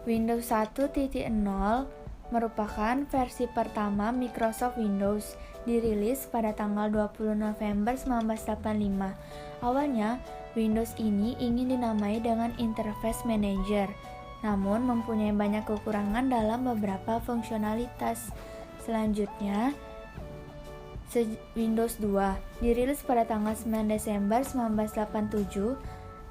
Windows 1.0 merupakan versi pertama Microsoft Windows, dirilis pada tanggal 20 November 1985. Awalnya, Windows ini ingin dinamai dengan Interface Manager, namun mempunyai banyak kekurangan dalam beberapa fungsionalitas. Selanjutnya, Windows 2 dirilis pada tanggal 9 Desember 1987,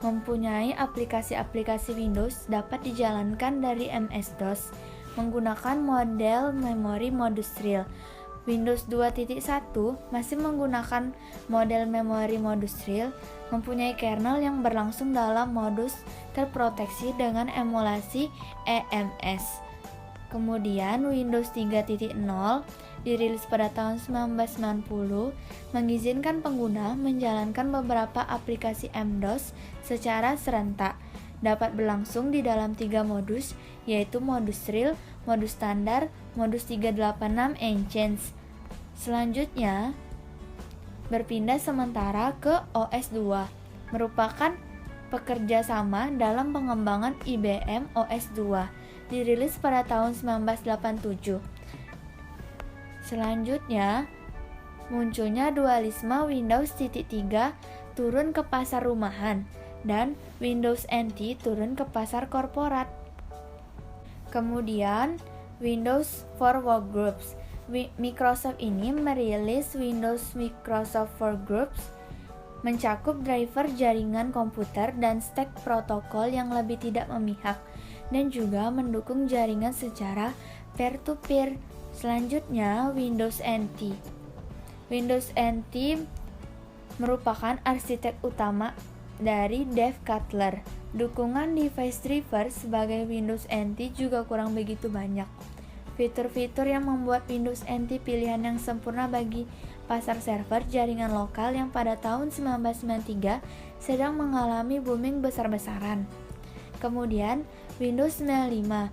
mempunyai aplikasi-aplikasi Windows dapat dijalankan dari MS-DOS menggunakan model memori modus real. Windows 2.1 masih menggunakan model memori modus real, mempunyai kernel yang berlangsung dalam modus terproteksi dengan emulasi EMS. Kemudian Windows 3.0 dirilis pada tahun 1990, mengizinkan pengguna menjalankan beberapa aplikasi MS-DOS secara serentak. Dapat berlangsung di dalam 3 modus, yaitu modus real, modus standar, modus 386 Enchant. Selanjutnya, berpindah sementara ke OS 2, merupakan pekerja sama dalam pengembangan IBM OS 2, dirilis pada tahun 1987. Selanjutnya, munculnya dualisme Windows 3 turun ke pasar rumahan dan Windows NT turun ke pasar korporat. Kemudian, Windows for Workgroups. Microsoft ini merilis Windows Microsoft Workgroups, mencakup driver jaringan komputer dan stack protokol yang lebih tidak memihak, dan juga mendukung jaringan secara peer-to-peer. Selanjutnya, Windows NT. Windows NT merupakan arsitek utama dari Dave Cutler. Dukungan device driver sebagai Windows NT juga kurang begitu banyak. Fitur-fitur yang membuat Windows NT pilihan yang sempurna bagi pasar server jaringan lokal yang pada tahun 1993 sedang mengalami booming besar-besaran. Kemudian, Windows 95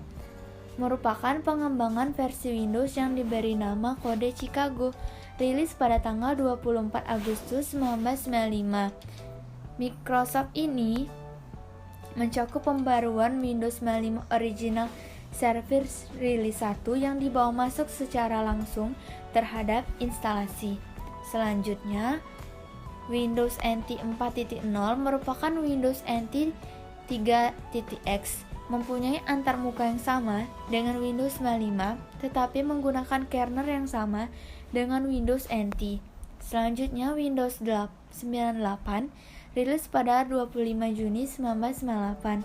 merupakan pengembangan versi Windows yang diberi nama kode Chicago, rilis pada tanggal 24 Agustus 1995. Microsoft ini mencakup pembaruan Windows 95 Original Service Release 1 yang dibawa masuk secara langsung terhadap instalasi. Selanjutnya, Windows NT 4.0 merupakan Windows NT 3.x, mempunyai antarmuka yang sama dengan Windows 95, tetapi menggunakan kernel yang sama dengan Windows NT. Selanjutnya, Windows 98 rilis pada 25 Juni 1998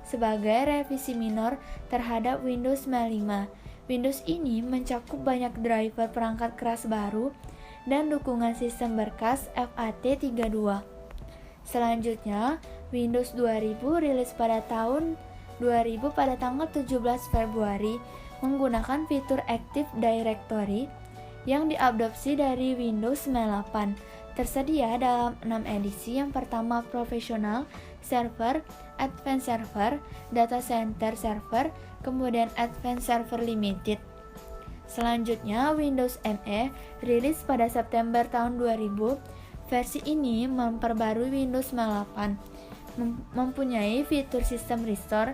sebagai revisi minor terhadap Windows 95. Windows ini mencakup banyak driver perangkat keras baru dan dukungan sistem berkas FAT32. Selanjutnya, Windows 2000 rilis pada tahun 2000 pada tanggal 17 Februari menggunakan fitur Active Directory yang diadopsi dari Windows 98. Tersedia dalam 6 edisi. Yang pertama Professional Server, Advanced Server, Data Center Server, kemudian Advanced Server Limited. Selanjutnya Windows ME rilis pada September tahun 2000. Versi ini memperbarui Windows 98, mempunyai fitur sistem restore,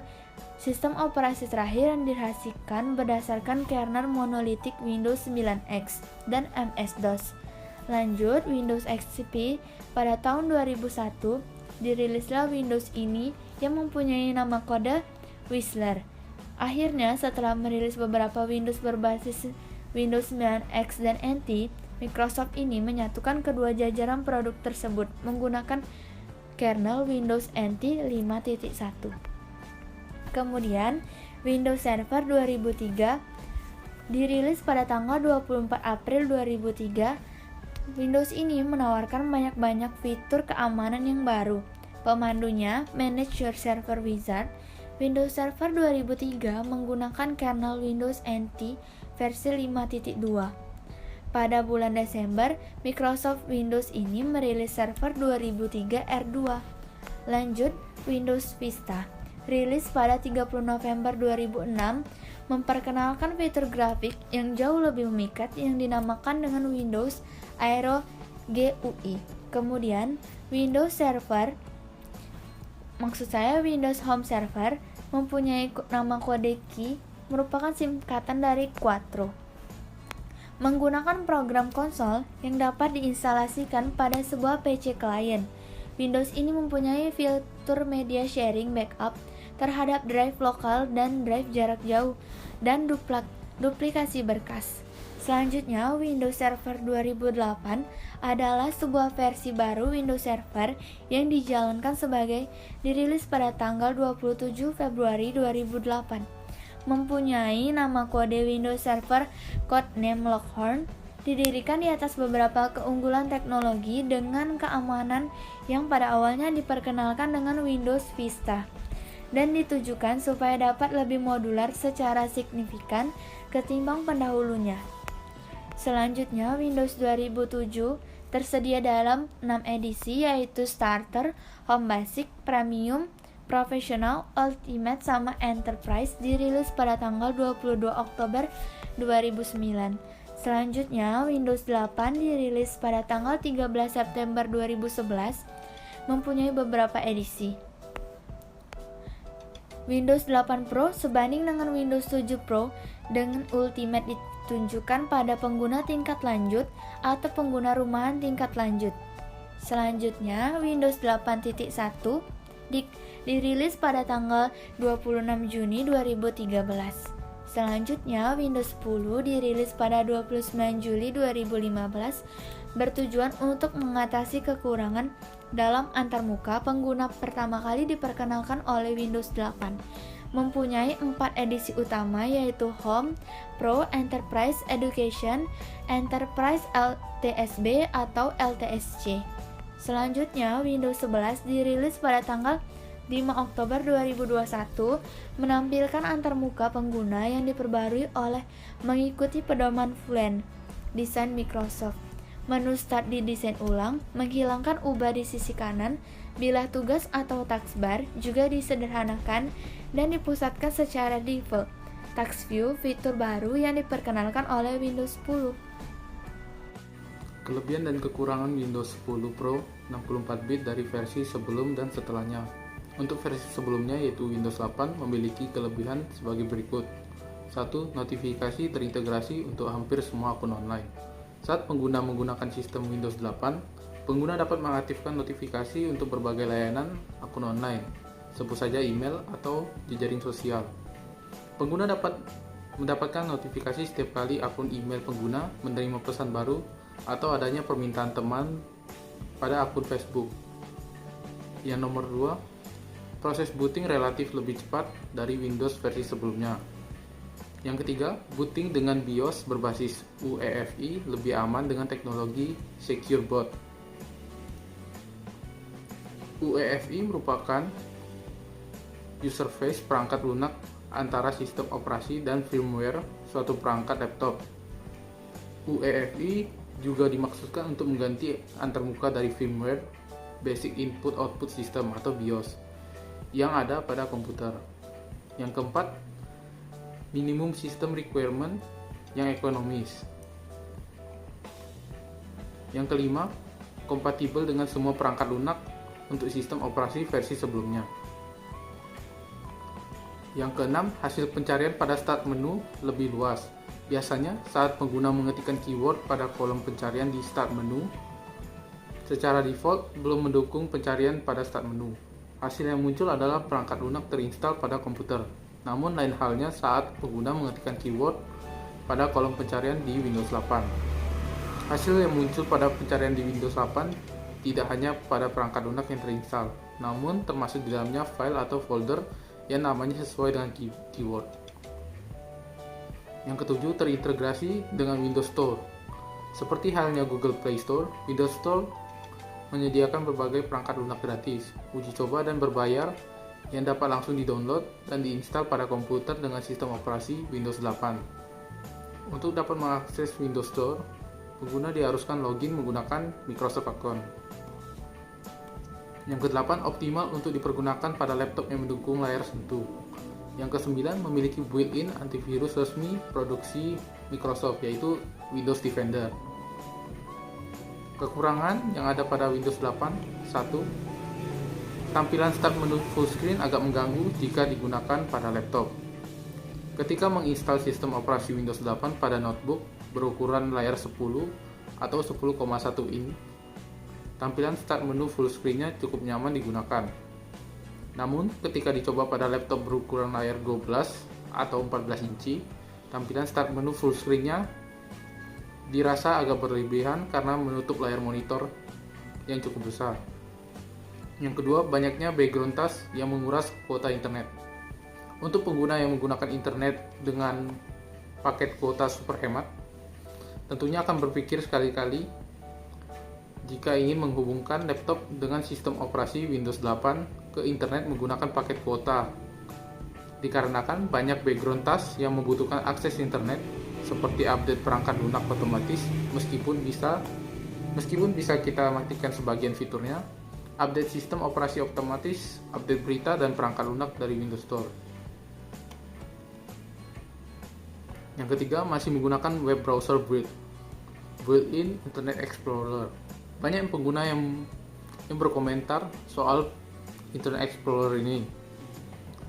sistem operasi terakhir yang dirahasiakan berdasarkan kernel monolitik Windows 9X dan MS-DOS. Lanjut, Windows XP pada tahun 2001 dirilislah Windows ini yang mempunyai nama kode Whistler. Akhirnya, setelah merilis beberapa Windows berbasis Windows 9X dan NT, Microsoft ini menyatukan kedua jajaran produk tersebut menggunakan kernel Windows NT 5.1. Kemudian, Windows Server 2003 dirilis pada tanggal 24 April 2003. Windows ini menawarkan banyak fitur keamanan yang baru. Pemandunya, Manage Your Server Wizard. Windows Server 2003 menggunakan kernel Windows NT versi 5.2. Pada bulan Desember, Microsoft Windows ini merilis server 2003 R2. Lanjut, Windows Vista rilis pada 30 November 2006, memperkenalkan fitur grafik yang jauh lebih memikat yang dinamakan dengan Windows Aero GUI. Kemudian, Windows Home Server mempunyai nama kode key merupakan singkatan dari Quattro. Menggunakan program konsol yang dapat diinstalasikan pada sebuah PC klien, Windows ini mempunyai fitur media sharing backup terhadap drive lokal dan drive jarak jauh dan duplikasi berkas. Selanjutnya, Windows Server 2008 adalah sebuah versi baru Windows Server yang dijalankan dirilis pada tanggal 27 Februari 2008. Mempunyai nama kode Windows Server codename Longhorn, didirikan di atas beberapa keunggulan teknologi dengan keamanan yang pada awalnya diperkenalkan dengan Windows Vista dan ditujukan supaya dapat lebih modular secara signifikan ketimbang pendahulunya. Selanjutnya, Windows 2007 tersedia dalam 6 edisi, yaitu Starter, Home Basic, Premium, Professional, Ultimate, sama Enterprise, dirilis pada tanggal 22 Oktober 2009. Selanjutnya, Windows 8 dirilis pada tanggal 13 September 2011, mempunyai beberapa edisi. Windows 8 Pro sebanding dengan Windows 7 Pro dengan Ultimate ditunjukkan pada pengguna tingkat lanjut atau pengguna rumahan tingkat lanjut. Selanjutnya, Windows 8.1 dirilis pada tanggal 26 Juni 2013. Selanjutnya, Windows 10 dirilis pada 29 Juli 2015 bertujuan untuk mengatasi kekurangan dalam antarmuka pengguna pertama kali diperkenalkan oleh Windows 8. Mempunyai 4 edisi utama, yaitu Home, Pro, Enterprise, Education, Enterprise LTSB atau LTSC. Selanjutnya, Windows 11 dirilis pada tanggal 5 Oktober 2021 menampilkan antarmuka pengguna yang diperbarui oleh mengikuti pedoman Fluent Design Microsoft. Menu Start didesain ulang, menghilangkan ubah di sisi kanan, bilah tugas atau taskbar juga disederhanakan dan dipusatkan secara default. Task View, fitur baru yang diperkenalkan oleh Windows 10. Kelebihan dan kekurangan Windows 10 Pro 64-bit dari versi sebelum dan setelahnya. Untuk versi sebelumnya, yaitu Windows 8, memiliki kelebihan sebagai berikut. 1. Notifikasi terintegrasi untuk hampir semua akun online. Saat pengguna menggunakan sistem Windows 8, pengguna dapat mengaktifkan notifikasi untuk berbagai layanan akun online, sebut saja email atau jejaring sosial. Pengguna dapat mendapatkan notifikasi setiap kali akun email pengguna menerima pesan baru atau adanya permintaan teman pada akun Facebook. Yang nomor 2, proses booting relatif lebih cepat dari Windows versi sebelumnya. Yang ketiga, booting dengan BIOS berbasis UEFI lebih aman dengan teknologi Secure Boot. UEFI merupakan interface perangkat lunak antara sistem operasi dan firmware suatu perangkat laptop. UEFI juga dimaksudkan untuk mengganti antarmuka dari firmware Basic Input Output System atau BIOS yang ada pada komputer. Yang keempat, minimum system requirement yang ekonomis. Yang kelima, kompatibel dengan semua perangkat lunak untuk sistem operasi versi sebelumnya. Yang keenam, hasil pencarian pada start menu lebih luas. Biasanya, saat pengguna mengetikkan keyword pada kolom pencarian di start menu, secara default belum mendukung pencarian pada start menu. Hasil yang muncul adalah perangkat lunak terinstal pada komputer. Namun lain halnya saat pengguna mengetikkan keyword pada kolom pencarian di Windows 8. Hasil yang muncul pada pencarian di Windows 8 tidak hanya pada perangkat lunak yang terinstal, namun termasuk di dalamnya file atau folder yang namanya sesuai dengan keyword. Yang ketujuh, terintegrasi dengan Windows Store. Seperti halnya Google Play Store, Windows Store menyediakan berbagai perangkat lunak gratis, uji coba dan berbayar yang dapat langsung di-download dan diinstal pada komputer dengan sistem operasi Windows 8. Untuk dapat mengakses Windows Store, pengguna diharuskan login menggunakan Microsoft Account. Yang ke-8, optimal untuk dipergunakan pada laptop yang mendukung layar sentuh. Yang ke-9, memiliki built-in antivirus resmi produksi Microsoft, yaitu Windows Defender. Kekurangan yang ada pada Windows 8, 1. Tampilan start menu full screen agak mengganggu jika digunakan pada laptop. Ketika menginstal sistem operasi Windows 8 pada notebook berukuran layar 10 atau 10,1 in, tampilan start menu full screen-nya cukup nyaman digunakan. Namun, ketika dicoba pada laptop berukuran layar 12 atau 14 inci, tampilan start menu full screen-nya dirasa agak berlebihan karena menutup layar monitor yang cukup besar. Yang kedua, banyaknya background task yang menguras kuota internet. Untuk pengguna yang menggunakan internet dengan paket kuota super hemat, tentunya akan berpikir sekali-kali jika ingin menghubungkan laptop dengan sistem operasi Windows 8 ke internet menggunakan paket kuota. Dikarenakan banyak background task yang membutuhkan akses internet seperti update perangkat lunak otomatis, meskipun bisa kita matikan sebagian fiturnya, update sistem operasi otomatis, update berita dan perangkat lunak dari Windows Store. Yang ketiga, masih menggunakan web browser built-in Internet Explorer. Banyak pengguna yang berkomentar soal Internet Explorer ini.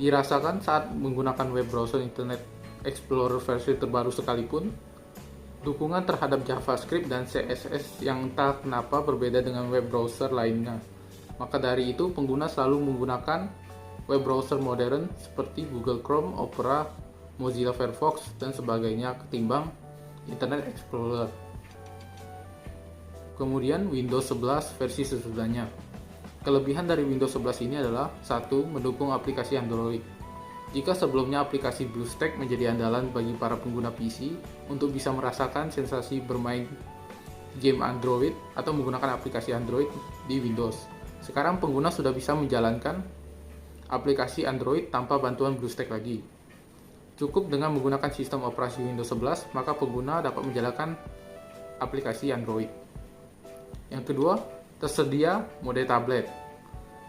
Dirasakan saat menggunakan web browser Internet Explorer versi terbaru sekalipun, dukungan terhadap JavaScript dan CSS yang entah kenapa berbeda dengan web browser lainnya. Maka dari itu, pengguna selalu menggunakan web browser modern seperti Google Chrome, Opera, Mozilla Firefox, dan sebagainya ketimbang Internet Explorer. Kemudian Windows 11 versi sesudahnya. Kelebihan dari Windows 11 ini adalah 1. Mendukung aplikasi Android. Jika sebelumnya aplikasi BlueStack menjadi andalan bagi para pengguna PC untuk bisa merasakan sensasi bermain game Android atau menggunakan aplikasi Android di Windows, sekarang pengguna sudah bisa menjalankan aplikasi Android tanpa bantuan BlueStack lagi. Cukup dengan menggunakan sistem operasi Windows 11, maka pengguna dapat menjalankan aplikasi Android. Yang kedua, tersedia mode tablet.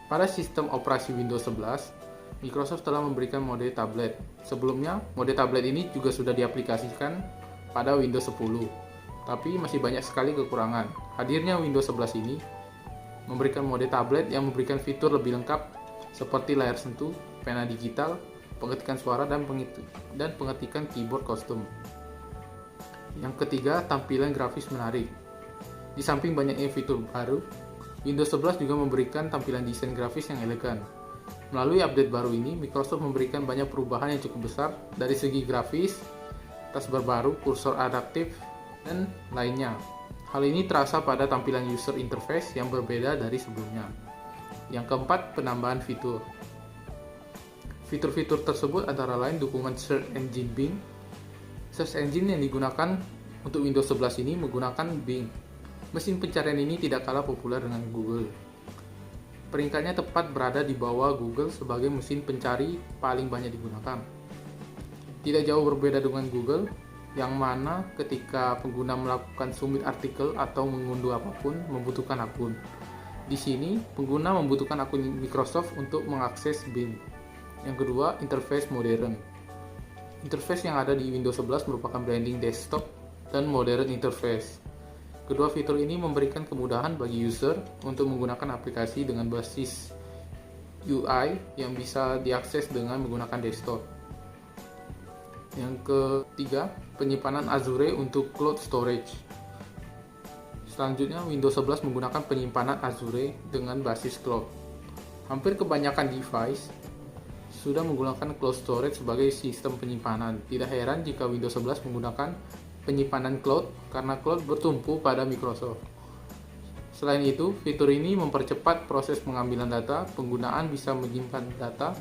Pada sistem operasi Windows 11, Microsoft telah memberikan mode tablet. Sebelumnya, mode tablet ini juga sudah diaplikasikan pada Windows 10, tapi masih banyak sekali kekurangan. Hadirnya Windows 11 ini memberikan mode tablet yang memberikan fitur lebih lengkap seperti layar sentuh, pena digital, pengetikan suara, dan pengetikan keyboard custom. Yang ketiga, tampilan grafis menarik. Di samping banyaknya fitur baru, Windows 11 juga memberikan tampilan desain grafis yang elegan. Melalui update baru ini, Microsoft memberikan banyak perubahan yang cukup besar dari segi grafis, taskbar baru, kursor adaptif, dan lainnya. Hal ini terasa pada tampilan user interface yang berbeda dari sebelumnya. Yang keempat, penambahan fitur. Fitur-fitur tersebut antara lain dukungan Search Engine Bing. Search Engine yang digunakan untuk Windows 11 ini menggunakan Bing. Mesin pencarian ini tidak kalah populer dengan Google. Peringkatnya tepat berada di bawah Google sebagai mesin pencari paling banyak digunakan. Tidak jauh berbeda dengan Google, yang mana ketika pengguna melakukan submit artikel atau mengunduh apapun membutuhkan akun. Di sini, pengguna membutuhkan akun Microsoft untuk mengakses Bing. Yang kedua, interface modern. Interface yang ada di Windows 11 merupakan blending desktop dan modern interface. Kedua fitur ini memberikan kemudahan bagi user untuk menggunakan aplikasi dengan basis UI yang bisa diakses dengan menggunakan desktop. Yang ketiga, penyimpanan Azure untuk cloud storage. Selanjutnya, Windows 11 menggunakan penyimpanan Azure dengan basis cloud. Hampir kebanyakan device sudah menggunakan cloud storage sebagai sistem penyimpanan. Tidak heran jika Windows 11 menggunakan penyimpanan cloud karena cloud bertumpu pada Microsoft. Selain itu, fitur ini mempercepat proses pengambilan data. Penggunaan bisa menyimpan data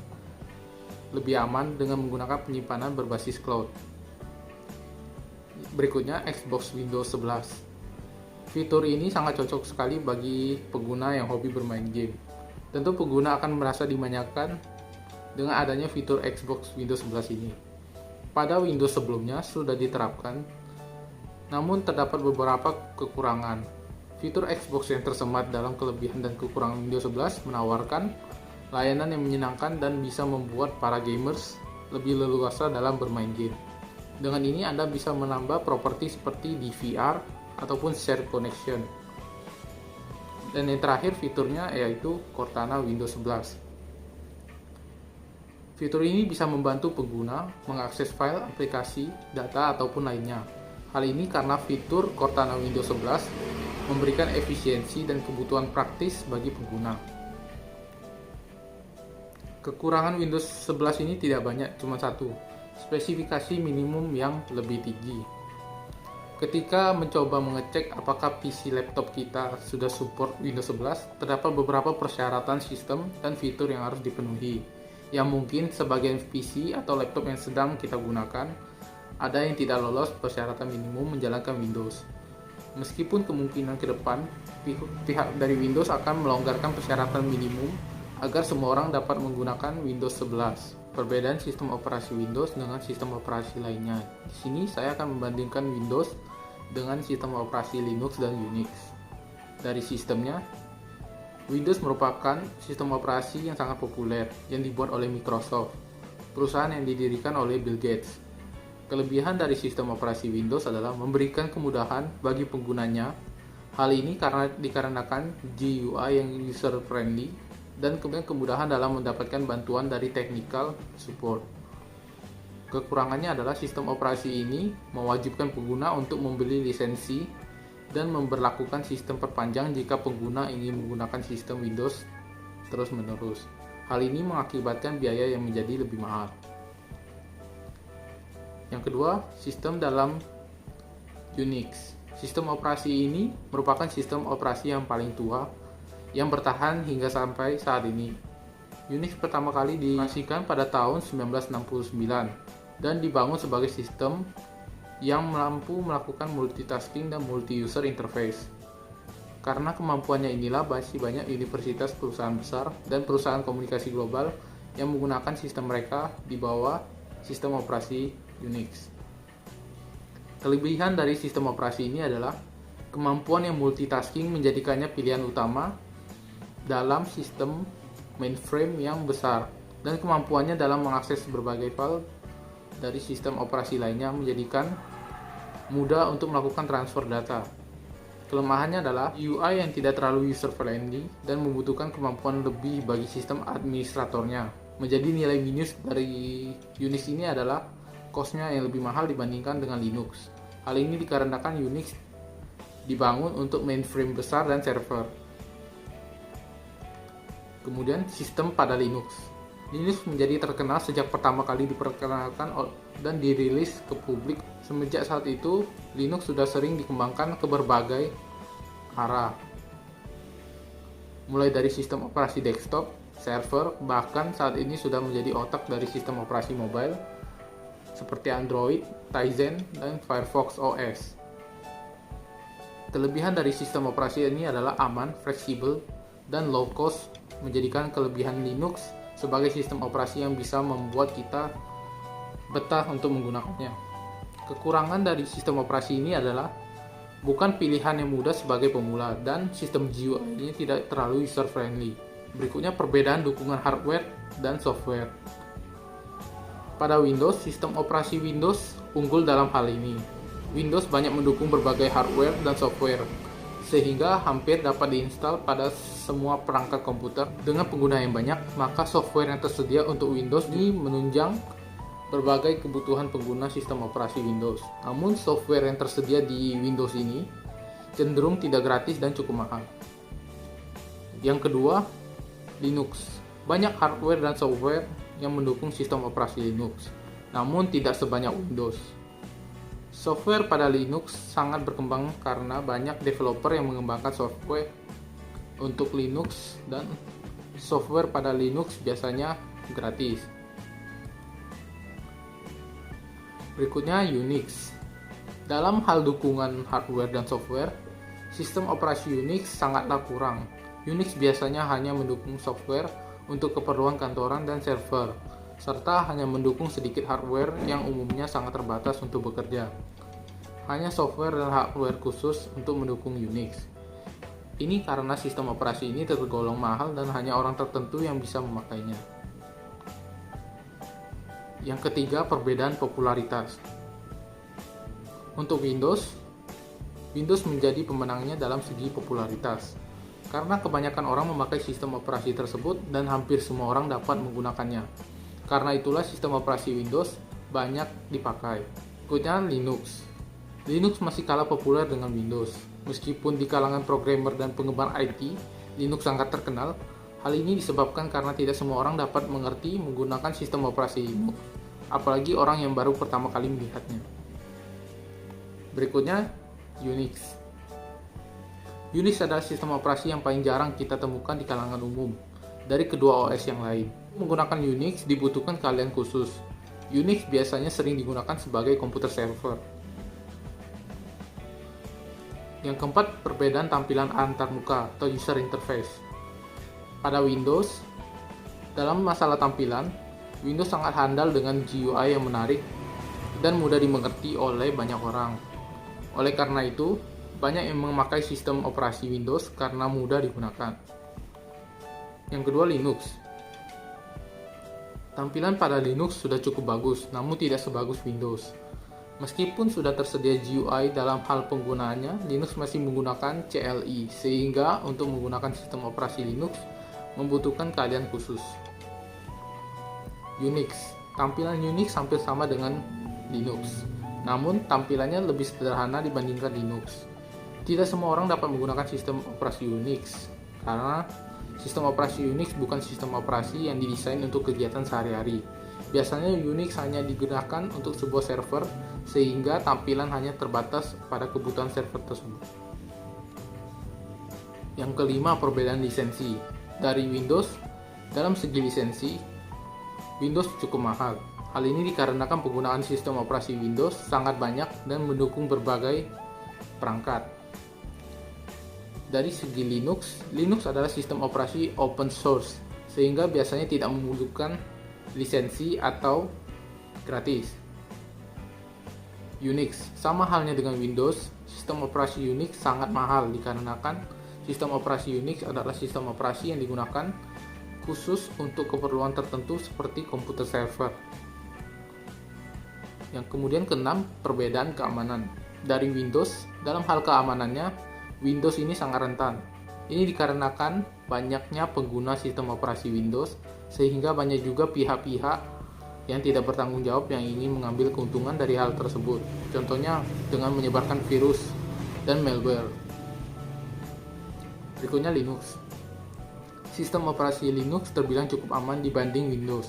lebih aman dengan menggunakan penyimpanan berbasis cloud. Berikutnya, Xbox Windows 11. Fitur ini sangat cocok sekali bagi pengguna yang hobi bermain game. Tentu pengguna akan merasa dimanjakan dengan adanya fitur Xbox Windows 11 ini. Pada Windows sebelumnya sudah diterapkan, namun terdapat beberapa kekurangan. Fitur Xbox yang tersemat dalam kelebihan dan kekurangan Windows 11 menawarkan layanan yang menyenangkan dan bisa membuat para gamers lebih leluasa dalam bermain game. Dengan ini Anda bisa menambah properti seperti DVR ataupun share connection. Dan yang terakhir fiturnya yaitu Cortana Windows 11. Fitur ini bisa membantu pengguna mengakses file, aplikasi, data, ataupun lainnya. Hal ini karena fitur Cortana Windows 11 memberikan efisiensi dan kebutuhan praktis bagi pengguna. Kekurangan Windows 11 ini tidak banyak, cuma satu, spesifikasi minimum yang lebih tinggi. Ketika mencoba mengecek apakah PC laptop kita sudah support Windows 11, terdapat beberapa persyaratan sistem dan fitur yang harus dipenuhi. Yang mungkin sebagian PC atau laptop yang sedang kita gunakan, ada yang tidak lolos persyaratan minimum menjalankan Windows. Meskipun kemungkinan ke depan, pihak dari Windows akan melonggarkan persyaratan minimum agar semua orang dapat menggunakan Windows 11. Perbedaan sistem operasi Windows dengan sistem operasi lainnya. Di sini saya akan membandingkan Windows dengan sistem operasi Linux dan Unix. Dari sistemnya, Windows merupakan sistem operasi yang sangat populer yang dibuat oleh Microsoft, perusahaan yang didirikan oleh Bill Gates. Kelebihan dari sistem operasi Windows adalah memberikan kemudahan bagi penggunanya. Hal ini dikarenakan GUI yang user friendly dan kemudahan dalam mendapatkan bantuan dari technical support. Kekurangannya adalah sistem operasi ini mewajibkan pengguna untuk membeli lisensi dan memberlakukan sistem perpanjang jika pengguna ingin menggunakan sistem Windows terus-menerus. Hal ini mengakibatkan biaya yang menjadi lebih mahal. Yang kedua, sistem dalam Unix. Sistem operasi ini merupakan sistem operasi yang paling tua yang bertahan hingga sampai saat ini. Unix pertama kali dioperasikan pada tahun 1969 dan dibangun sebagai sistem yang mampu melakukan multitasking dan multi-user interface. Karena kemampuannya inilah masih banyak universitas, perusahaan besar, dan perusahaan komunikasi global yang menggunakan sistem mereka di bawah sistem operasi Unix. Kelebihan dari sistem operasi ini adalah kemampuan yang multitasking menjadikannya pilihan utama dalam sistem mainframe yang besar, dan kemampuannya dalam mengakses berbagai file dari sistem operasi lainnya menjadikan mudah untuk melakukan transfer data. Kelemahannya adalah UI yang tidak terlalu user-friendly dan membutuhkan kemampuan lebih bagi sistem administratornya. Menjadi nilai minus dari Unix ini adalah cost-nya yang lebih mahal dibandingkan dengan Linux. Hal ini dikarenakan Unix dibangun untuk mainframe besar dan server. Kemudian sistem pada Linux. Linux menjadi terkenal sejak pertama kali diperkenalkan dan dirilis ke publik. Semenjak saat itu, Linux sudah sering dikembangkan ke berbagai arah. Mulai dari sistem operasi desktop, server, bahkan saat ini sudah menjadi otak dari sistem operasi mobile seperti Android, Tizen, dan Firefox OS. Kelebihan dari sistem operasi ini adalah aman, fleksibel, dan low cost, menjadikan kelebihan Linux sebagai sistem operasi yang bisa membuat kita betah untuk menggunakannya. Kekurangan dari sistem operasi ini adalah bukan pilihan yang mudah sebagai pemula dan sistem GUI-nya tidak terlalu user-friendly. Berikutnya perbedaan dukungan hardware dan software. Pada Windows, sistem operasi Windows unggul dalam hal ini. Windows banyak mendukung berbagai hardware dan software, sehingga hampir dapat diinstal pada semua perangkat komputer. Dengan pengguna yang banyak, maka software yang tersedia untuk Windows ini menunjang berbagai kebutuhan pengguna sistem operasi Windows. Namun, software yang tersedia di Windows ini cenderung tidak gratis dan cukup mahal. Yang kedua, Linux. Banyak hardware dan software yang mendukung sistem operasi Linux, namun tidak sebanyak Windows. Software pada Linux sangat berkembang karena banyak developer yang mengembangkan software untuk Linux, dan software pada Linux biasanya gratis. Berikutnya Unix. Dalam hal dukungan hardware dan software, sistem operasi Unix sangatlah kurang. Unix biasanya hanya mendukung software untuk keperluan kantoran dan server, serta hanya mendukung sedikit hardware yang umumnya sangat terbatas untuk bekerja. Hanya software dan hardware khusus untuk mendukung Unix. Ini karena sistem operasi ini tergolong mahal dan hanya orang tertentu yang bisa memakainya. Yang ketiga, perbedaan popularitas. Untuk Windows menjadi pemenangnya dalam segi popularitas. karena kebanyakan orang memakai sistem operasi tersebut dan hampir semua orang dapat menggunakannya. Karena itulah sistem operasi Windows banyak dipakai. Berikutnya Linux. Linux masih kalah populer dengan Windows. Meskipun di kalangan programmer dan penggemar IT, Linux sangat terkenal. Hal ini disebabkan karena tidak semua orang dapat mengerti menggunakan sistem operasi Linux, apalagi orang yang baru pertama kali melihatnya. Berikutnya, Unix. Unix adalah sistem operasi yang paling jarang kita temukan di kalangan umum dari kedua OS yang lain. Menggunakan Unix dibutuhkan keahlian khusus. Unix biasanya sering digunakan sebagai komputer server. Yang keempat, perbedaan tampilan antarmuka atau user interface. Pada Windows, dalam masalah tampilan, Windows sangat handal dengan GUI yang menarik dan mudah dimengerti oleh banyak orang. Oleh karena itu, banyak yang memakai sistem operasi Windows karena mudah digunakan. Yang kedua, Linux. Tampilan pada Linux sudah cukup bagus, namun tidak sebagus Windows. Meskipun sudah tersedia GUI dalam hal penggunaannya, Linux masih menggunakan CLI, sehingga untuk menggunakan sistem operasi Linux membutuhkan keahlian khusus. Unix. Tampilan Unix hampir sama dengan Linux, namun tampilannya lebih sederhana dibandingkan Linux. Tidak semua orang dapat menggunakan sistem operasi Unix, karena sistem operasi Unix bukan sistem operasi yang didesain untuk kegiatan sehari-hari. Biasanya Unix hanya digunakan untuk sebuah server, sehingga tampilan hanya terbatas pada kebutuhan server tersebut. Yang kelima, perbedaan lisensi. Dari Windows, dalam segi lisensi, Windows cukup mahal. Hal ini dikarenakan penggunaan sistem operasi Windows sangat banyak dan mendukung berbagai perangkat. Dari segi Linux, Linux adalah sistem operasi open source, sehingga biasanya tidak membutuhkan lisensi atau gratis. Unix, sama halnya dengan Windows, sistem operasi Unix sangat mahal dikarenakan sistem operasi Unix adalah sistem operasi yang digunakan khusus untuk keperluan tertentu seperti komputer server. Yang kemudian keenam, perbedaan keamanan. Dari Windows, dalam hal keamanannya, Windows ini sangat rentan. Ini dikarenakan banyaknya pengguna sistem operasi Windows, sehingga banyak juga pihak-pihak yang tidak bertanggung jawab yang ingin mengambil keuntungan dari hal tersebut. Contohnya dengan menyebarkan virus dan malware. Berikutnya Linux. Sistem operasi Linux terbilang cukup aman dibanding Windows.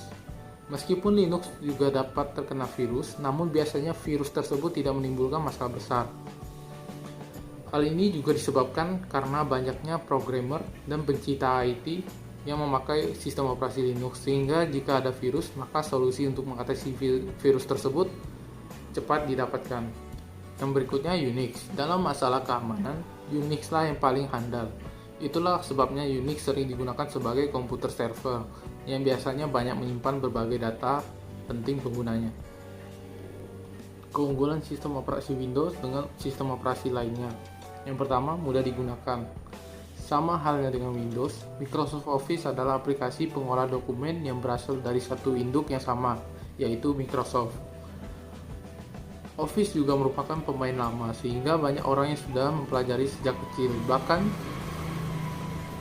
Meskipun Linux juga dapat terkena virus, namun biasanya virus tersebut tidak menimbulkan masalah besar. Hal ini juga disebabkan karena banyaknya programmer dan pencinta IT yang memakai sistem operasi Linux, sehingga jika ada virus, maka solusi untuk mengatasi virus tersebut cepat didapatkan. Yang berikutnya Unix. Dalam masalah keamanan, Unix lah yang paling handal. Itulah sebabnya Unix sering digunakan sebagai komputer server yang biasanya banyak menyimpan berbagai data penting penggunanya. Keunggulan sistem operasi Windows dengan sistem operasi lainnya. Yang pertama, mudah digunakan. Sama halnya dengan Windows, Microsoft Office adalah aplikasi pengolah dokumen yang berasal dari satu induk yang sama, yaitu Microsoft. Office juga merupakan pemain lama, sehingga banyak orang yang sudah mempelajari sejak kecil. Bahkan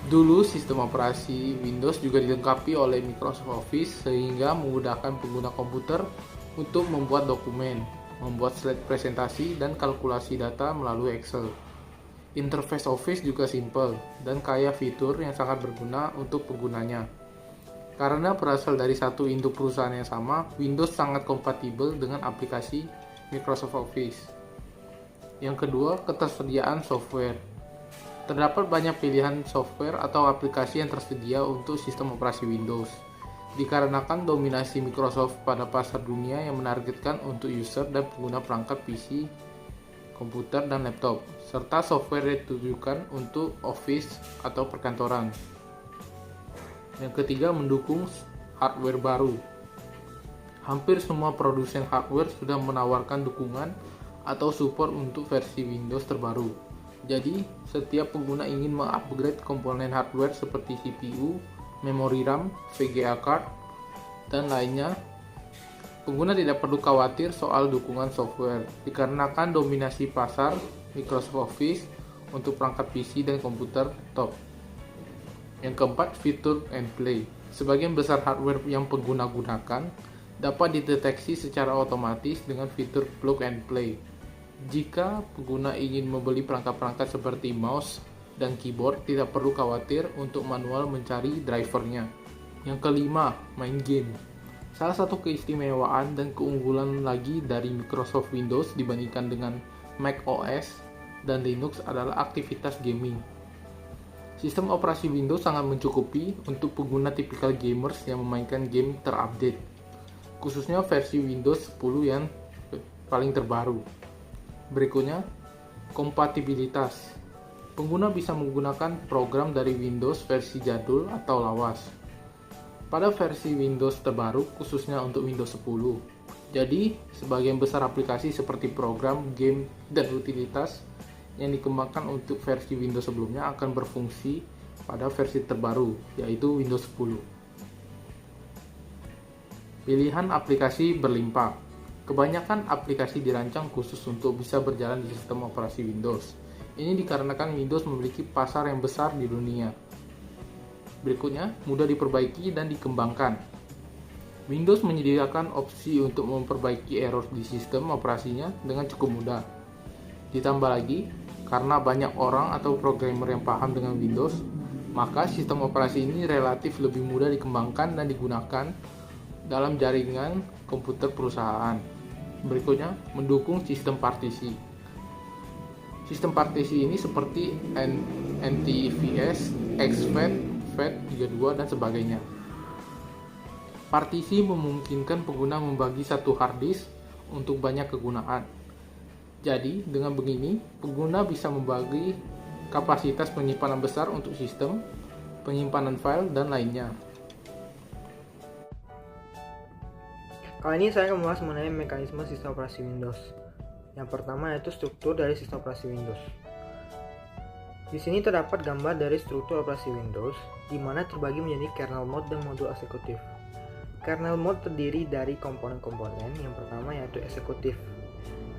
dulu sistem operasi Windows juga dilengkapi oleh Microsoft Office, sehingga memudahkan pengguna komputer untuk membuat dokumen, membuat slide presentasi, dan kalkulasi data melalui Excel. Interface Office juga simple dan kaya fitur yang sangat berguna untuk penggunanya. Karena berasal dari satu induk perusahaan yang sama, Windows sangat kompatibel dengan aplikasi Microsoft Office. Yang kedua, ketersediaan software. Terdapat banyak pilihan software atau aplikasi yang tersedia untuk sistem operasi Windows. Dikarenakan dominasi Microsoft pada pasar dunia yang menargetkan untuk user dan pengguna perangkat PC, komputer, dan laptop, serta software yang ditujukan untuk office atau perkantoran. Yang ketiga, mendukung hardware baru. Hampir semua produsen hardware sudah menawarkan dukungan atau support untuk versi Windows terbaru. Jadi, setiap pengguna ingin mengupgrade komponen hardware seperti CPU, memori RAM, VGA card, dan lainnya, pengguna tidak perlu khawatir soal dukungan software, dikarenakan dominasi pasar Microsoft Office untuk perangkat PC dan komputer top. Yang keempat, fitur and play. Sebagian besar hardware yang pengguna gunakan dapat dideteksi secara otomatis dengan fitur plug and play. Jika pengguna ingin membeli perangkat-perangkat seperti mouse dan keyboard, tidak perlu khawatir untuk manual mencari drivernya. Yang kelima, main game. Salah satu keistimewaan dan keunggulan lagi dari Microsoft Windows dibandingkan dengan Mac OS dan Linux adalah aktivitas gaming. Sistem operasi Windows sangat mencukupi untuk pengguna tipikal gamers yang memainkan game terupdate, khususnya versi Windows 10 yang paling terbaru. Berikutnya, kompatibilitas. Pengguna bisa menggunakan program dari Windows versi jadul atau lawas pada versi Windows terbaru, khususnya untuk Windows 10. Jadi, sebagian besar aplikasi seperti program, game, dan utilitas yang dikembangkan untuk versi Windows sebelumnya akan berfungsi pada versi terbaru, yaitu Windows 10. Pilihan aplikasi berlimpah. Kebanyakan aplikasi dirancang khusus untuk bisa berjalan di sistem operasi Windows. Ini dikarenakan Windows memiliki pasar yang besar di dunia. Berikutnya, mudah diperbaiki dan dikembangkan. Windows menyediakan opsi untuk memperbaiki error di sistem operasinya dengan cukup mudah. Ditambah lagi, karena banyak orang atau programmer yang paham dengan Windows, maka sistem operasi ini relatif lebih mudah dikembangkan dan digunakan dalam jaringan komputer perusahaan. Berikutnya, mendukung sistem partisi. Sistem partisi ini seperti NTFS, exFAT, FAT32, dan sebagainya. Partisi memungkinkan pengguna membagi satu hard disk untuk banyak kegunaan. Jadi, dengan begini, pengguna bisa membagi kapasitas penyimpanan besar untuk sistem, penyimpanan file, dan lainnya. Kali ini saya akan membahas mengenai mekanisme sistem operasi Windows. Yang pertama yaitu struktur dari sistem operasi Windows. Di sini terdapat gambar dari struktur operasi Windows, di mana terbagi menjadi kernel mode dan modul eksekutif. Kernel mode terdiri dari komponen-komponen. Yang pertama yaitu eksekutif.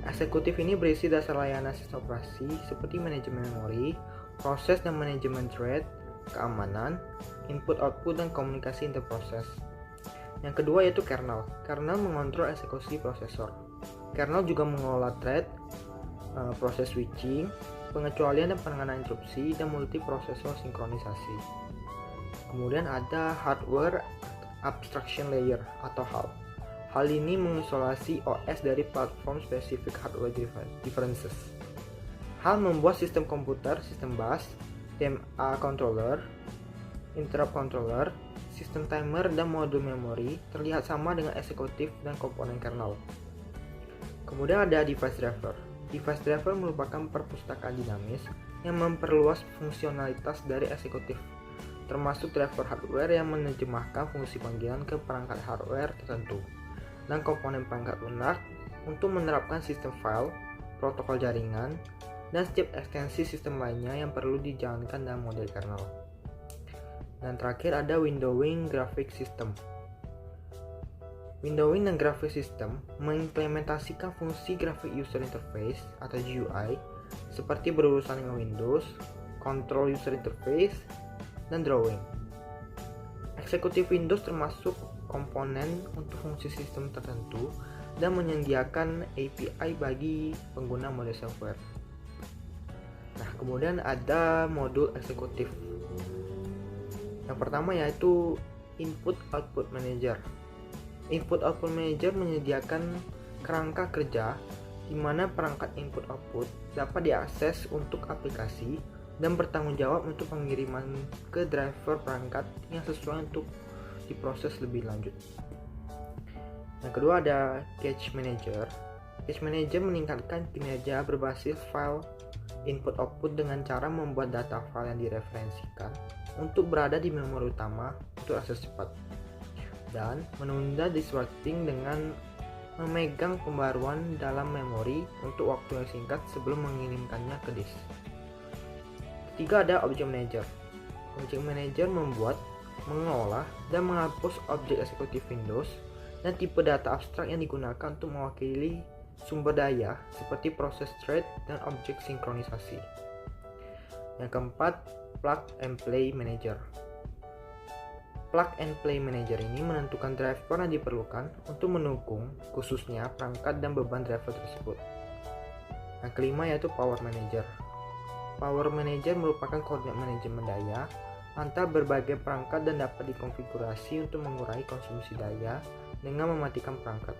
Eksekutif ini berisi dasar layanan sistem operasi seperti manajemen memori, proses dan manajemen thread, keamanan, input-output, dan komunikasi interproses. Yang kedua yaitu kernel. Kernel mengontrol eksekusi prosesor. Kernel juga mengelola thread, proses switching, pengecualian dan penanganan interupsi, dan multiprosesor sinkronisasi. Kemudian ada hardware abstraction layer atau HAL. Hal ini mengisolasi OS dari platform specific hardware differences. HAL membuat sistem komputer, sistem bus, DMA controller, interrupt controller, sistem timer, dan modul memori terlihat sama dengan eksekutif dan komponen kernel. Kemudian ada device driver. Device driver merupakan perpustakaan dinamis yang memperluas fungsionalitas dari eksekutif, termasuk driver hardware yang menerjemahkan fungsi panggilan ke perangkat hardware tertentu, dan komponen perangkat lunak untuk menerapkan sistem file, protokol jaringan, dan setiap ekstensi sistem lainnya yang perlu dijalankan dalam model kernel. Dan terakhir ada windowing graphic system. Windowing dan graphic system mengimplementasikan fungsi graphic user interface atau GUI seperti berurusan dengan Windows, control user interface, dan drawing. Eksekutif Windows termasuk komponen untuk fungsi sistem tertentu dan menyediakan API bagi pengguna model software. Nah, kemudian ada modul eksekutif. Yang pertama yaitu Input Output Manager. Input Output Manager menyediakan kerangka kerja di mana perangkat input output dapat diakses untuk aplikasi dan bertanggung jawab untuk pengiriman ke driver perangkat yang sesuai untuk diproses lebih lanjut. Yang kedua ada Cache Manager. Cache Manager meningkatkan kinerja berbasis file input output dengan cara membuat data file yang direferensikan untuk berada di memori utama untuk akses cepat, dan menunda disk writing dengan memegang pembaruan dalam memori untuk waktu yang singkat sebelum mengirimkannya ke disk. Ketiga ada Object Manager. Object Manager membuat, mengolah, dan menghapus objek eksekutif Windows dan tipe data abstrak yang digunakan untuk mewakili sumber daya seperti proses thread dan objek sinkronisasi. Yang keempat, Plug and Play Manager. Plug and Play Manager ini menentukan driver yang diperlukan untuk mendukung khususnya perangkat dan beban driver tersebut. Yang kelima yaitu Power Manager. Power Manager merupakan koordinat manajemen daya antar berbagai perangkat dan dapat dikonfigurasi untuk mengurangi konsumsi daya dengan mematikan perangkat.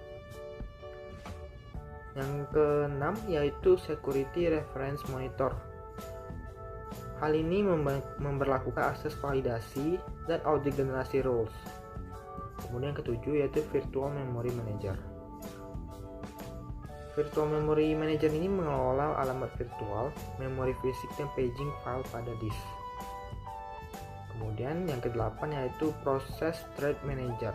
Yang keenam yaitu Security Reference Monitor. Hal ini memberlakukan akses validasi dan audit generasi rules. Kemudian yang ketujuh yaitu Virtual Memory Manager. Virtual Memory Manager ini mengelola alamat virtual, memori fisik, dan paging file pada disk. Kemudian yang kedelapan yaitu Process Thread Manager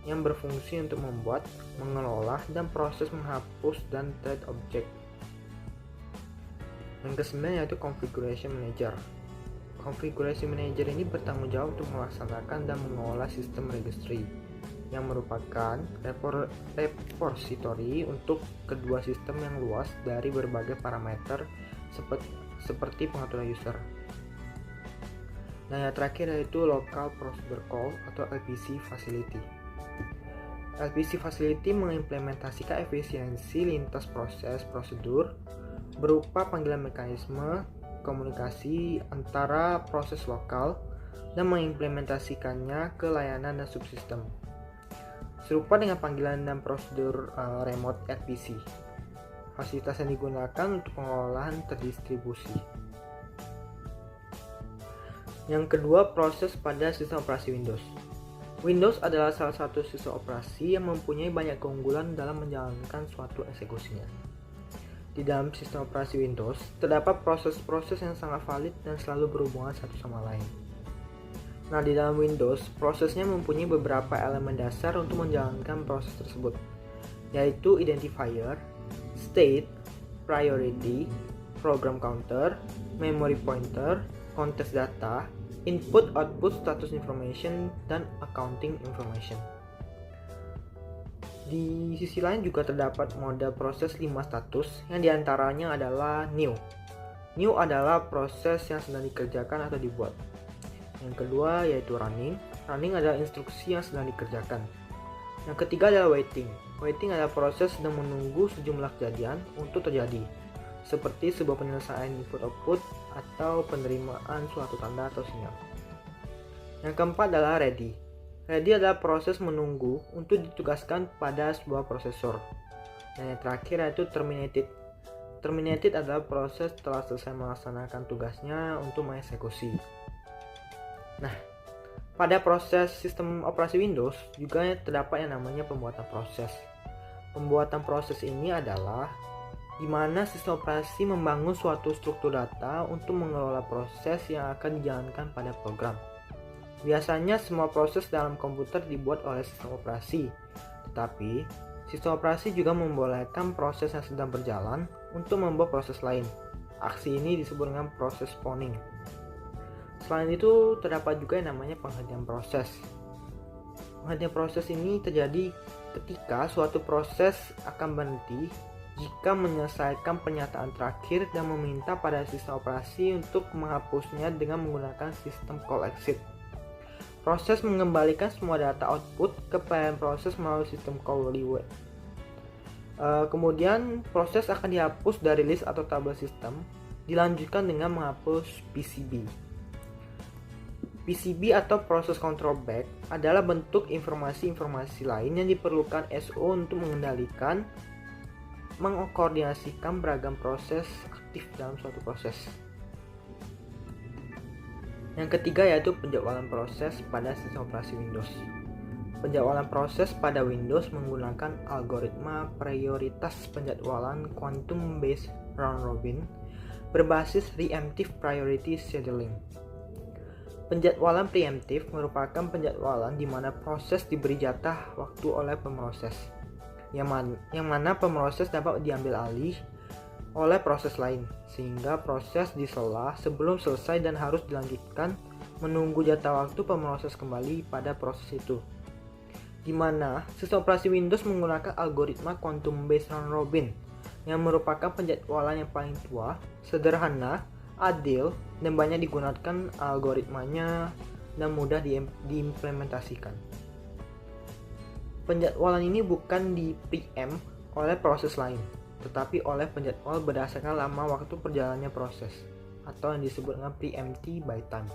yang berfungsi untuk membuat, mengelola, dan proses menghapus dan thread object. Yang kesembilan yaitu Configuration Manager. Configuration Manager ini bertanggung jawab untuk melaksanakan dan mengelola sistem registry yang merupakan repository untuk kedua sistem yang luas dari berbagai parameter seperti pengaturan user. Nah, yang terakhir yaitu Local Procedure Call atau LPC Facility. LPC Facility mengimplementasikan efisiensi lintas proses prosedur berupa panggilan mekanisme komunikasi antara proses lokal dan mengimplementasikannya ke layanan dan subsistem. Serupa dengan panggilan dan prosedur remote RPC. Fasilitas yang digunakan untuk pengelolaan terdistribusi. Yang kedua, proses pada sistem operasi Windows. Windows adalah salah satu sistem operasi yang mempunyai banyak keunggulan dalam menjalankan suatu eksekusinya. Di dalam sistem operasi Windows, terdapat proses-proses yang sangat valid dan selalu berhubungan satu sama lain. Nah, di dalam Windows, prosesnya mempunyai beberapa elemen dasar untuk menjalankan proses tersebut, yaitu identifier, state, priority, program counter, memory pointer, context data, input-output status information, dan accounting information. Di sisi lain juga terdapat mode proses 5 status yang diantaranya adalah new. New adalah proses yang sedang dikerjakan atau dibuat. Yang kedua yaitu running. Running adalah instruksi yang sedang dikerjakan. Yang ketiga adalah waiting. Waiting adalah proses sedang menunggu sejumlah kejadian untuk terjadi, seperti sebuah penyelesaian input-output atau penerimaan suatu tanda atau sinyal. Yang keempat adalah ready. Ready adalah proses menunggu untuk ditugaskan pada sebuah prosesor. Dan yang terakhir yaitu terminated. Terminated adalah proses setelah selesai melaksanakan tugasnya untuk mengeksekusi. Nah, pada proses sistem operasi Windows juga terdapat yang namanya pembuatan proses. Pembuatan proses ini adalah di mana sistem operasi membangun suatu struktur data untuk mengelola proses yang akan dijalankan pada program. Biasanya semua proses dalam komputer dibuat oleh sistem operasi, tetapi sistem operasi juga membolehkan proses yang sedang berjalan untuk membuat proses lain. Aksi ini disebut dengan proses spawning. Selain itu, terdapat juga yang namanya penghentian proses. Penghentian proses ini terjadi ketika suatu proses akan berhenti jika menyelesaikan pernyataan terakhir dan meminta pada sistem operasi untuk menghapusnya dengan menggunakan sistem call exit. Proses mengembalikan semua data output ke parent proses melalui sistem call rewrite. Kemudian proses akan dihapus dari list atau tabel sistem, dilanjutkan dengan menghapus PCB. PCB atau Process Control Bag adalah bentuk informasi-informasi lain yang diperlukan SO untuk mengendalikan, mengkoordinasikan beragam proses aktif dalam suatu proses. Yang ketiga yaitu penjadwalan proses pada sistem operasi Windows. Penjadwalan proses pada Windows menggunakan algoritma prioritas penjadwalan quantum based round robin berbasis preemptive priority scheduling. Penjadwalan preemptif merupakan penjadwalan di mana proses diberi jatah waktu oleh pemroses, yang mana pemroses dapat diambil alih oleh proses lain, sehingga proses disela sebelum selesai dan harus dilanjutkan menunggu jatah waktu pemroses kembali pada proses itu. Di mana sistem operasi Windows menggunakan algoritma quantum based round robin yang merupakan penjadwalan yang paling tua, sederhana, adil, dan banyak digunakan algoritmanya dan mudah diimplementasikan. Penjadwalan ini bukan di preempt oleh proses lain, tetapi oleh penjadwal berdasarkan lama waktu perjalannya proses, atau yang disebut dengan preemptive by time.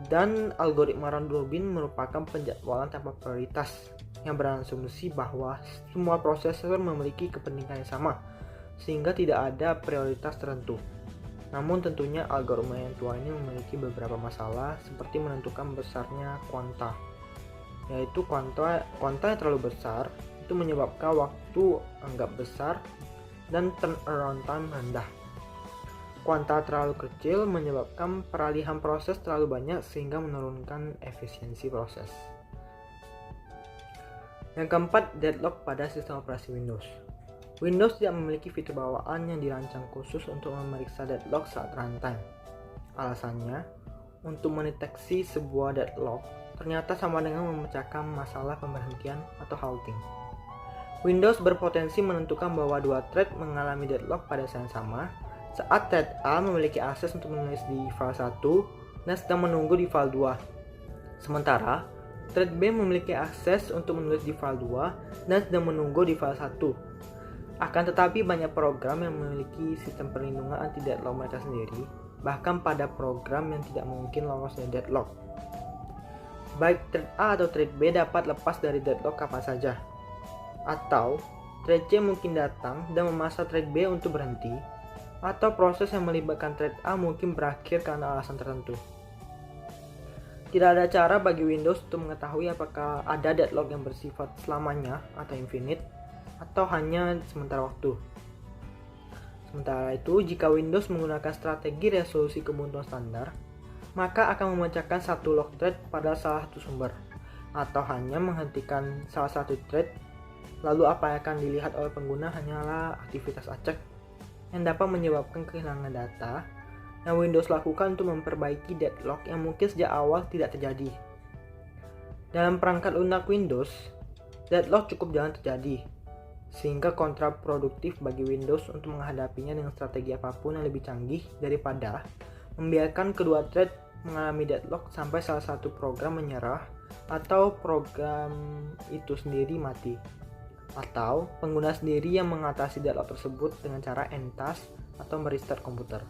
Dan algoritma round robin merupakan penjadwalan tanpa prioritas yang berasumsi bahwa semua prosesor memiliki kepentingan yang sama, sehingga tidak ada prioritas tertentu. Namun tentunya algoritma yang tua ini memiliki beberapa masalah, seperti menentukan besarnya kuanta, yaitu kuanta yang terlalu besar itu menyebabkan waktu anggap besar dan turnaround time rendah. Kuanta terlalu kecil menyebabkan peralihan proses terlalu banyak sehingga menurunkan efisiensi proses. Yang keempat, deadlock pada sistem operasi Windows. Windows tidak memiliki fitur bawaan yang dirancang khusus untuk memeriksa deadlock saat runtime. Alasannya, untuk mendeteksi sebuah deadlock ternyata sama dengan memecahkan masalah pemberhentian atau halting. Windows berpotensi menentukan bahwa dua thread mengalami deadlock pada saat yang sama saat thread A memiliki akses untuk menulis di file 1 dan sedang menunggu di file 2. Sementara, thread B memiliki akses untuk menulis di file 2 dan sedang menunggu di file 1. Akan tetapi banyak program yang memiliki sistem perlindungan anti deadlock mereka sendiri, bahkan pada program yang tidak mungkin lolos dari deadlock. Baik thread A atau thread B dapat lepas dari deadlock kapan saja. Atau, thread C mungkin datang dan memaksa thread B untuk berhenti, atau proses yang melibatkan thread A mungkin berakhir karena alasan tertentu. Tidak ada cara bagi Windows untuk mengetahui apakah ada deadlock yang bersifat selamanya atau infinite, atau hanya sementara waktu. Sementara itu, jika Windows menggunakan strategi resolusi kebuntuan standar, maka akan memecahkan satu lock thread pada salah satu sumber, atau hanya menghentikan salah satu thread. Lalu apa yang akan dilihat oleh pengguna hanyalah aktivitas acak yang dapat menyebabkan kehilangan data yang Windows lakukan untuk memperbaiki deadlock yang mungkin sejak awal tidak terjadi. Dalam perangkat lunak Windows, deadlock cukup jarang terjadi, sehingga kontraproduktif bagi Windows untuk menghadapinya dengan strategi apapun yang lebih canggih daripada membiarkan kedua thread mengalami deadlock sampai salah satu program menyerah atau program itu sendiri mati, atau pengguna sendiri yang mengatasi deadlock tersebut dengan cara entas atau merestart komputer.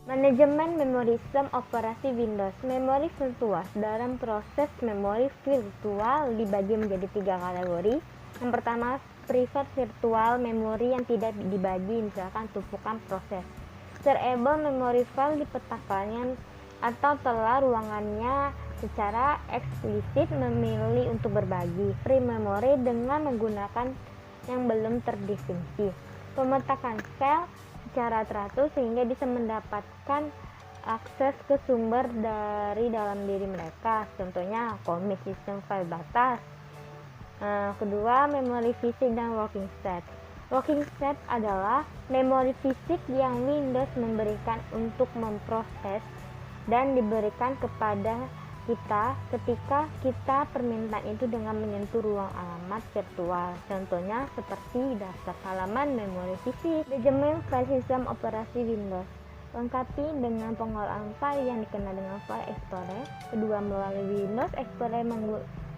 Manajemen memori sistem operasi Windows. Memori virtual. Dalam proses memori virtual dibagi menjadi 3 kategori. Yang pertama, private virtual memory yang tidak dibagi, misalkan tumpukan proses. Shareable memory file dipetakannya atau telah ruangannya secara eksplisit memilih untuk berbagi. Free memory dengan menggunakan yang belum terdefinisi. Pemetakan file secara teratur sehingga bisa mendapatkan akses ke sumber dari dalam diri mereka, contohnya komit sistem file batas. Kedua, memori fisik dan working set. Working set adalah memori fisik yang Windows memberikan untuk memproses dan diberikan kepada kita ketika kita permintaan itu dengan menyentuh ruang alamat virtual, contohnya seperti daftar halaman memori fisik. Manajemen file sistem operasi Windows lengkapi dengan pengolahan file yang dikenal dengan File Explorer. Kedua, melalui Windows Explorer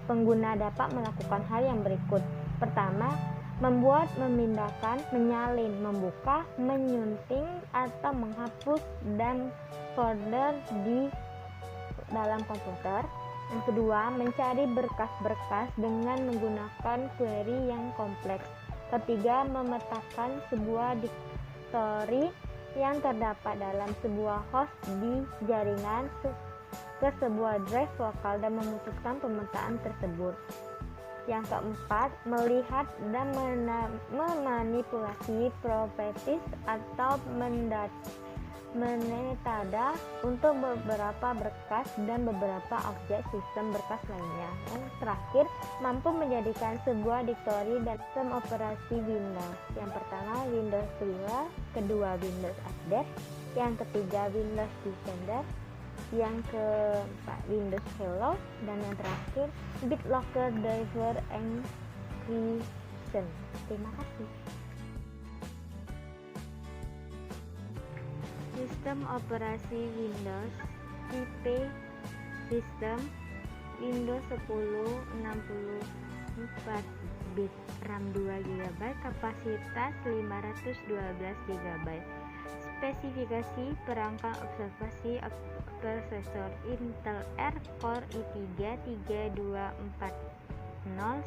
pengguna dapat melakukan hal yang berikut. Pertama, membuat, memindahkan, menyalin, membuka, menyunting atau menghapus dan folder di dalam komputer. Yang kedua, mencari berkas-berkas dengan menggunakan query yang kompleks. Ketiga, memetakan sebuah direktori yang terdapat dalam sebuah host di jaringan ke sebuah drive lokal dan memutuskan pemetaan tersebut. Yang keempat, melihat dan memanipulasi properties atau metadata untuk beberapa berkas dan beberapa objek sistem berkas lainnya. Yang terakhir, mampu menjadikan sebuah direktori dan sistem operasi Windows. Yang pertama, Windows Cleaner, kedua Windows Update, yang ketiga Windows Defender, yang keempat Windows Hello, dan yang terakhir BitLocker Driver Encryption. Terima kasih. Sistem operasi Windows tipe Sistem Windows 10 64 bit, RAM 2 GB, kapasitas 512 GB. Spesifikasi perangkat observasi prosesor Intel Core i3 3240,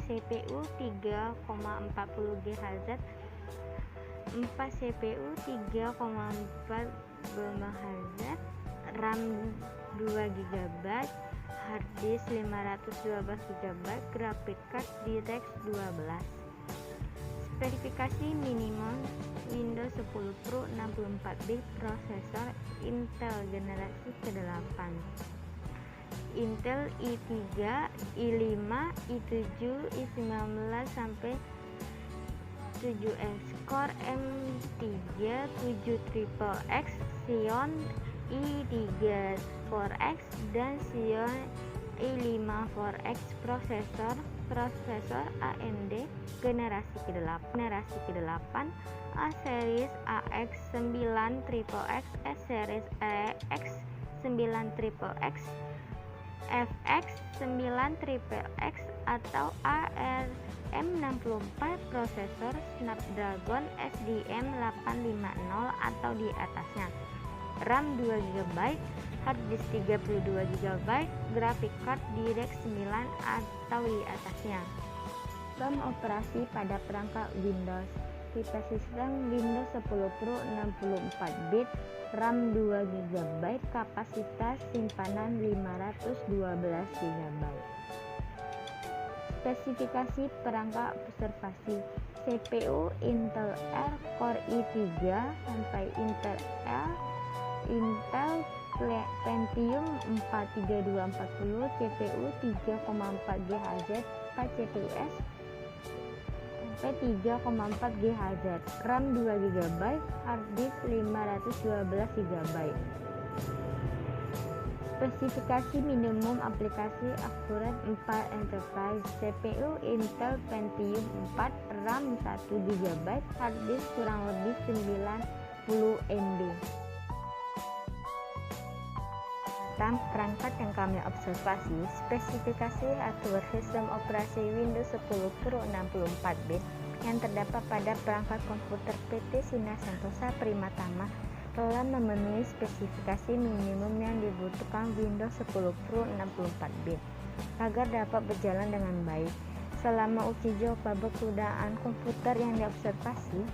CPU 3,40 GHz, 4 CPU 3,4 GHz, RAM 2 GB, hard disk 512 GB, graphic card DirectX 12. Spesifikasi minimum Windows 10 Pro 64 bit, prosesor Intel generasi ke-8, Intel i3, i5, i7, i19 sampai 7X, Core M3 7XXX, Xeon i3 4X dan Xeon i5 4X. Prosesor AMD generasi ke-8, A series AX9XXX, S series AX9XXX, FX9XXX atau ARM64, prosesor Snapdragon SDM 850 atau di atasnya, RAM 2 GB, hard disk 32 GB, graphic card DirectX 9 atau di atasnya. RAM operasi pada perangkat Windows. Tipe sistem Windows 10 Pro 64 bit, RAM 2 GB, kapasitas simpanan 512 GB. Spesifikasi perangkat observasi: CPU Intel Core i3 sampai Intel Pentium 4 3240, CPU 3,4 GHz, 4 CPUs sampai 3,4 GHz, RAM 2 GB, hard disk 512 GB. Spesifikasi minimum aplikasi Accurate 4 Enterprise, CPU Intel Pentium 4, RAM 1 GB, hard disk kurang lebih 90 MB. Tentang perangkat yang kami observasi, spesifikasi hardware sistem operasi Windows 10 Pro 64 bit yang terdapat pada perangkat komputer PT Sinar Sentosa Primatama telah memenuhi spesifikasi minimum yang dibutuhkan Windows 10 Pro 64 bit agar dapat berjalan dengan baik. Selama uji coba penggunaan komputer yang diobservasi,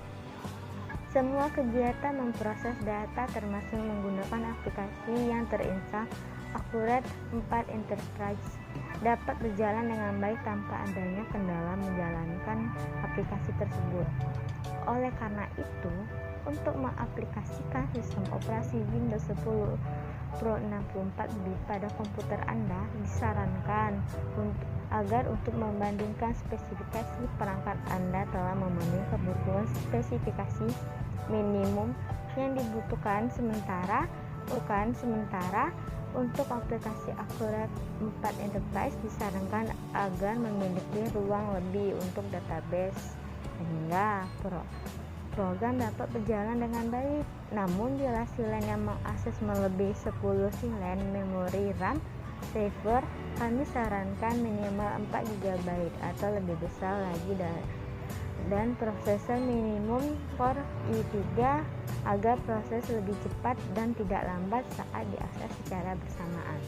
semua kegiatan memproses data termasuk menggunakan aplikasi yang terinstal Accurate 4 Enterprise dapat berjalan dengan baik tanpa adanya kendala menjalankan aplikasi tersebut. Oleh karena itu, untuk mengaplikasikan sistem operasi Windows 10 Pro 64 bit pada komputer Anda disarankan agar untuk membandingkan spesifikasi perangkat Anda telah memenuhi kebutuhan spesifikasi minimum yang dibutuhkan. Sementara untuk aplikasi Accurate 4 Enterprise disarankan agar memiliki ruang lebih untuk database sehingga program dapat berjalan dengan baik. Namun bila silen yang mengakses melebihi 10 silen memori RAM saver, kami sarankan minimal 4 GB atau lebih besar lagi dan prosesor minimum Core i3 agar proses lebih cepat dan tidak lambat saat diakses secara bersamaan.